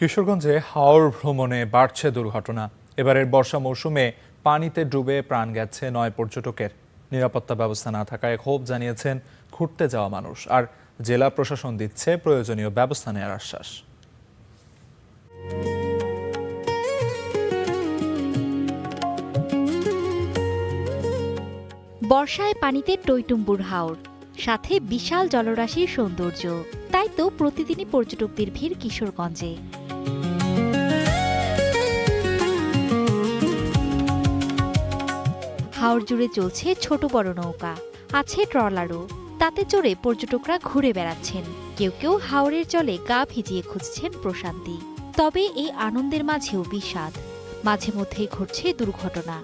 কিশোরগঞ্জে হাওর ভ্রমণে বাড়ছে দুর্ঘটনা। এবারের বর্ষা মৌসুমে পানিতে ডুবে প্রাণ গেছে 9 পর্যটকের। নিরাপত্তা ব্যবস্থা না থাকায় ক্ষোভ জানিয়েছেন ঘুরতে যাওয়া মানুষ, আর জেলা প্রশাসন দিচ্ছে প্রয়োজনীয় ব্যবস্থা নেওয়ার আশ্বাস। বর্ষায় পানিতে টইটুম্বুর হাওর, সাথে বিশাল জলরাশির সৌন্দর্য। তাই তো প্রতিদিনই পর্যটকদের ভিড় কিশোরগঞ্জে। হাওর জুড়ে চলছে ছোট বড় নৌকা, আছে ট্রলারও। তাতে চড়ে পর্যটকরা ঘুরে বেড়াচ্ছেন। কেউ কেউ হাওরের জলে গা ভিজিয়ে খুঁজছেন প্রশান্তি। তবে এই আনন্দের মাঝেও বিষাদ, মাঝে মধ্যেই ঘটছে দুর্ঘটনা।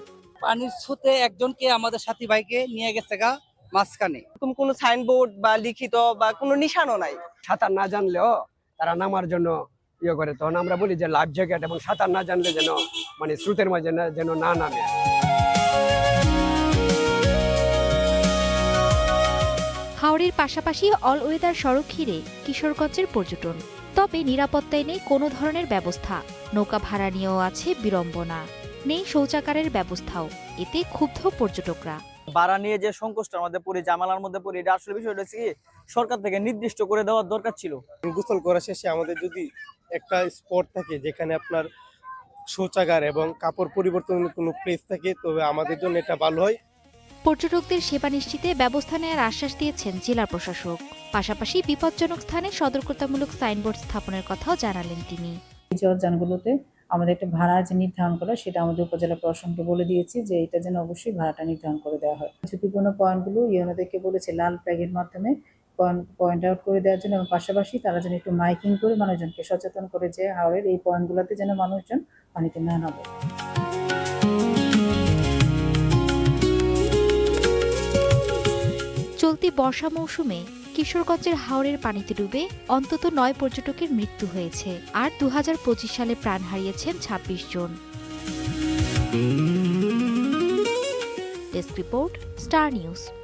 পানির স্রোতে একজনকে আমাদের সাথী ভাইকে নিয়ে গেছে গা মাঝখানে। এরকম কোনো সাইনবোর্ড বা লিখিত বা কোনো নিশানও নাই। সাঁতার না জানলেও তারা নামার জন্য করে, তখন আমরা বলি যে লাইফ জ্যাকেট, এবং সাঁতার না জানলে যেন স্রোতের মাঝে যেন না নামে। হাওরের পাশাপাশি অল ওয়েদার সড়ক ঘিরে কিশোরগঞ্জের পর্যটন। তবে নিরাপত্তায় নেই কোনো ধরনের ব্যবস্থা। নৌকা ভাড়া নিয়েও আছে বিড়ম্বনা, নেই শৌচাগারের ব্যবস্থাও। এতে ক্ষুব্ধ পর্যটকরা। ভাড়া নিয়ে যে সংকোচটার মধ্যে পড়ি, জামালার মধ্যে পড়ি, এটা আসলে বিষয়টা হচ্ছে কি, সরকার থেকে নির্দিষ্ট করে দেওয়ার দরকার ছিল। গোসল করা শেষে আমাদের যদি একটা স্পট থাকে যেখানে আপনার শৌচাগার এবং কাপড় পরিবর্তনের কোনো প্লেস থাকে, তবে আমাদের জন্য এটা ভালো হয়। পর্যটকদের সেবা নিশ্চিতে ব্যবস্থা নেওয়ার আশ্বাস দিয়েছেন জেলা প্রশাসক। পাশাপাশি বিপজ্জনক স্থানে সতর্কতামূলক সাইনবোর্ড স্থাপনের কথাও জানালেন তিনি। যানগুলোতে আমাদের একটা ভাড়া যে নির্ধারণ করা, সেটা আমাদের উপজেলা প্রশাসনকে বলে দিয়েছি যে এটা যেন অবশ্যই ভাড়াটা নির্ধারণ করে দেওয়া হয়। ঝুঁকিপূর্ণ পয়েন্টগুলো ইউনোদেরকে বলেছে লাল ফ্ল্যাগের মাধ্যমে পয়েন্ট আউট করে দেওয়ার জন্য, এবং পাশাপাশি তারা যেন একটু মাইকিং করে মানুষজনকে সচেতন করে যে হাওরের এই পয়েন্টগুলোতে যেন মানুষজন পানিতে না নামে। চলতি বর্ষা মৌসুমে কিশোরগঞ্জের হাওরের পানিতে ডুবে অন্তত 9 পর্যটকের মৃত্যু হয়েছে, আর 2025 সালে প্রাণ হারিয়েছেন 26 জন। Desk report, star news.